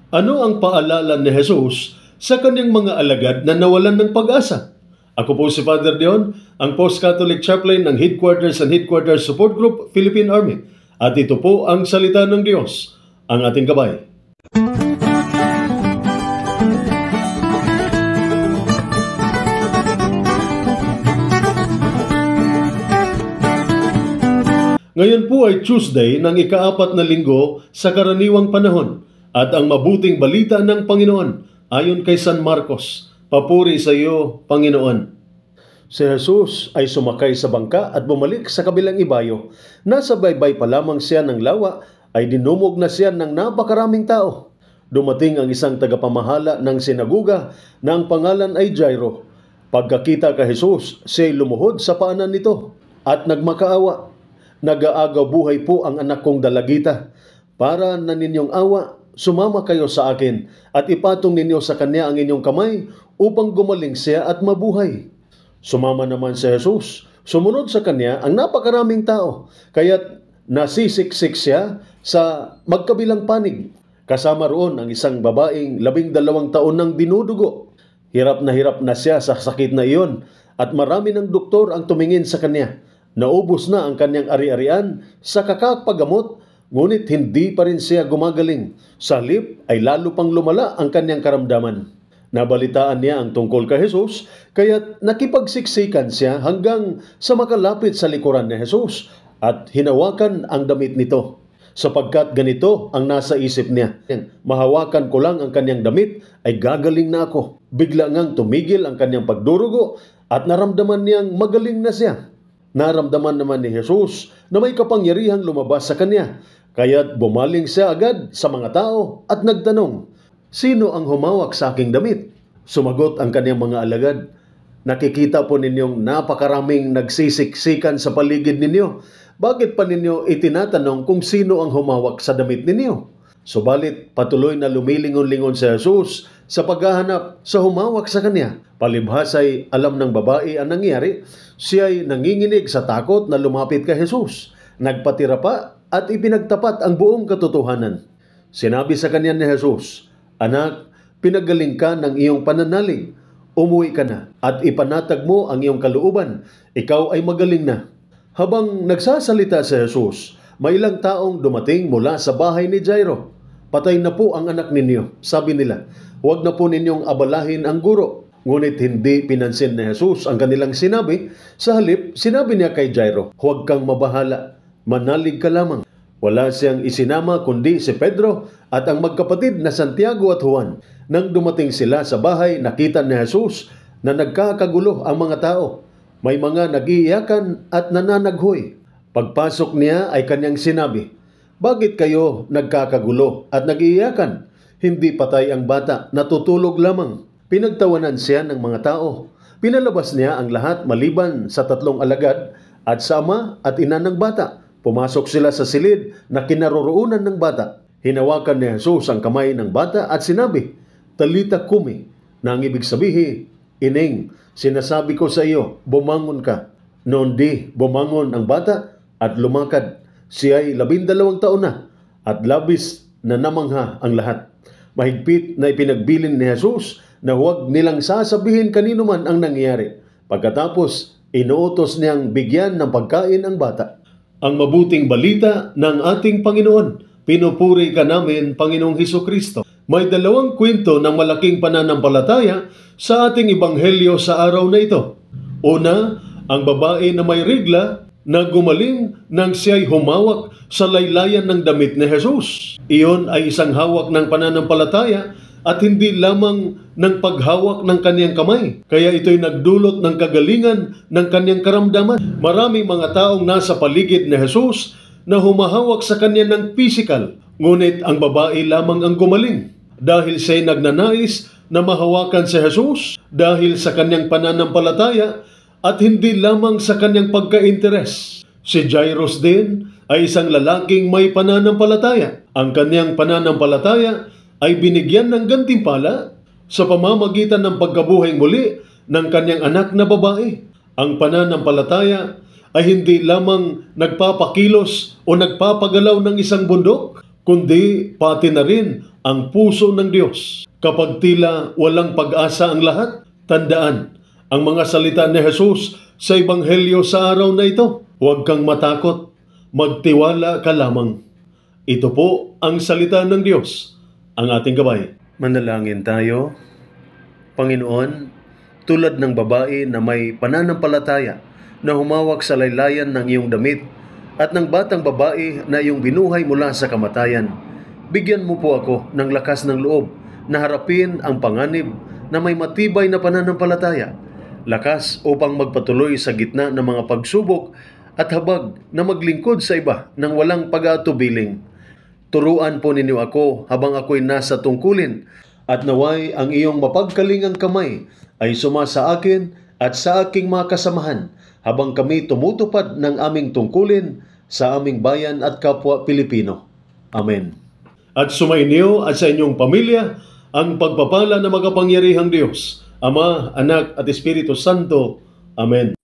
Ano ang paalala ni Jesus sa kanyang mga alagad na nawalan ng pag-asa? Ako po si Father Dion, ang Post-Catholic Chaplain ng Headquarters and Headquarters Support Group, Philippine Army. At ito po ang salita ng Diyos, ang ating gabay. Ngayon po ay Tuesday ng ika-4 na linggo sa karaniwang panahon at ang mabuting balita ng Panginoon ayon kay San Marcos. Papuri sa iyo, Panginoon. Si Jesus ay sumakay sa bangka at bumalik sa kabilang ibayo. Nasa baybay pa lamang siya ng lawa ay dinumog na siya ng napakaraming tao. Dumating ang isang tagapamahala ng sinaguga na ang pangalan ay Jairo. Pagkakita kay Jesus, siya'y lumuhod sa paanan nito at nagmakaawa. Nag-aagaw buhay po ang anak kong dalagita. Para na ninyong awa, sumama kayo sa akin at ipatong ninyo sa kanya ang inyong kamay upang gumaling siya at mabuhay. Sumama naman si Jesus. Sumunod sa kanya ang napakaraming tao, kaya't nasisiksik siya sa magkabilang panig. Kasama roon ang isang babaeng 12 taon ng dinudugo. Hirap na siya sa sakit na iyon at marami ng doktor ang tumingin sa kanya. Naubos na ang kanyang ari-arian sa kakapagamot, ngunit hindi pa rin siya gumagaling. Sa halip ay lalo pang lumala ang kanyang karamdaman. Nabalitaan niya ang tungkol kay Jesus, kaya't nakipagsiksikan siya hanggang sa makalapit sa likuran ni Jesus at hinawakan ang damit nito. Sapagkat ganito ang nasa isip niya, mahawakan ko lang ang kanyang damit ay gagaling na ako. Bigla ngang tumigil ang kanyang pagdurugo at naramdaman niyang magaling na siya. Naramdaman naman ni Jesus na may kapangyarihang lumabas sa kanya, kaya't bumaling siya agad sa mga tao at nagtanong, "Sino ang humawak sa aking damit?" Sumagot ang kanyang mga alagad, "Nakikita po ninyong napakaraming nagsisiksikan sa paligid ninyo. Bakit pa ninyo itinatanong kung sino ang humawak sa damit ninyo?" Subalit patuloy na lumilingon-lingon si Jesus sa paghahanap sa humawak sa kanya. Palibhas ay alam ng babae ang nangyari, siya ay nanginginig sa takot na lumapit kay Jesus. Nagpatira pa at ipinagtapat ang buong katotohanan. Sinabi sa kanya ni Jesus, "Anak, pinagaling ka ng iyong pananalig. Umuwi ka na at ipanatag mo ang iyong kalooban. Ikaw ay magaling na." Habang nagsasalita si Jesus, may ilang taong dumating mula sa bahay ni Jairo. "Patay na po ang anak ninyo," sabi nila. "Huwag na po ninyong abalahin ang guro." Ngunit hindi pinansin ni Jesus ang kanilang sinabi. Sa halip, sinabi niya kay Jairo, "Huwag kang mabahala, manalig ka lamang." Wala siyang isinama kundi si Pedro at ang magkapatid na Santiago at Juan. Nang dumating sila sa bahay, nakita ni Jesus na nagkakagulo ang mga tao. May mga nag-iiyakan at nananaghoy. Pagpasok niya ay kanyang sinabi, "Bakit kayo nagkakagulo at nag-iiyakan? Hindi patay ang bata, natutulog lamang." Pinagtawanan siya ng mga tao. Pinalabas niya ang lahat maliban sa 3 alagad at sa ama at ina ng bata. Pumasok sila sa silid na kinaroroonan ng bata. Hinawakan ni Jesus ang kamay ng bata at sinabi, "Talita kumi," na ang ibig sabihin, "Ining, sinasabi ko sa iyo, bumangon ka." Noon di bumangon ang bata at lumakad. Siya ay 12 taon na at labis na namangha ang lahat. Mahigpit na ipinagbilin ni Jesus na huwag nilang sasabihin kanino man ang nangyari. Pagkatapos, inuutos niyang bigyan ng pagkain ang bata. Ang mabuting balita ng ating Panginoon. Pinupuri ka namin, Panginoong Hesukristo. May 2 kwento ng malaking pananampalataya sa ating ebanghelyo sa araw na ito. Una, ang babae na may regla na gumaling nang siya'y humawak sa laylayan ng damit ni Jesus. Iyon ay isang hawak ng pananampalataya at hindi lamang ng paghawak ng kanyang kamay. Kaya ito'y nagdulot ng kagalingan ng kanyang karamdaman. Maraming mga taong nasa paligid ni Jesus na humahawak sa kanya ng physical. Ngunit ang babae lamang ang gumaling. Dahil siya'y nagnanais na mahawakan si Jesus dahil sa kanyang pananampalataya at hindi lamang sa kanyang pagka-interes. Si Jairus din ay isang lalaking may pananampalataya. Ang kanyang pananampalataya ay binigyan ng gantimpala sa pamamagitan ng pagkabuhay muli ng kanyang anak na babae. Ang pananampalataya ay hindi lamang nagpapakilos o nagpapagalaw ng isang bundok, kundi pati na rin ang puso ng Diyos. Kapag tila walang pag-asa ang lahat, tandaan ang mga salita ni Jesus sa Ebanghelyo sa araw na ito. Huwag kang matakot, magtiwala ka lamang. Ito po ang salita ng Diyos, ang ating gabay. Manalangin tayo. Panginoon, tulad ng babae na may pananampalataya na humawak sa laylayan ng iyong damit at ng batang babae na iyong binuhay mula sa kamatayan, bigyan mo po ako ng lakas ng loob na harapin ang panganib na may matibay na pananampalataya, lakas upang magpatuloy sa gitna ng mga pagsubok at habag na maglingkod sa iba ng walang pag-aatubiling. Turuan po ninyo ako habang ako'y nasa tungkulin at naway ang iyong mapagkalingang kamay ay sumasa akin at sa aking mga kasamahan habang kami tumutupad ng aming tungkulin sa aming bayan at kapwa Pilipino. Amen. At sumainyo at sa inyong pamilya ang pagpapala ng makapangyarihang Diyos, Ama, Anak at Espiritu Santo. Amen.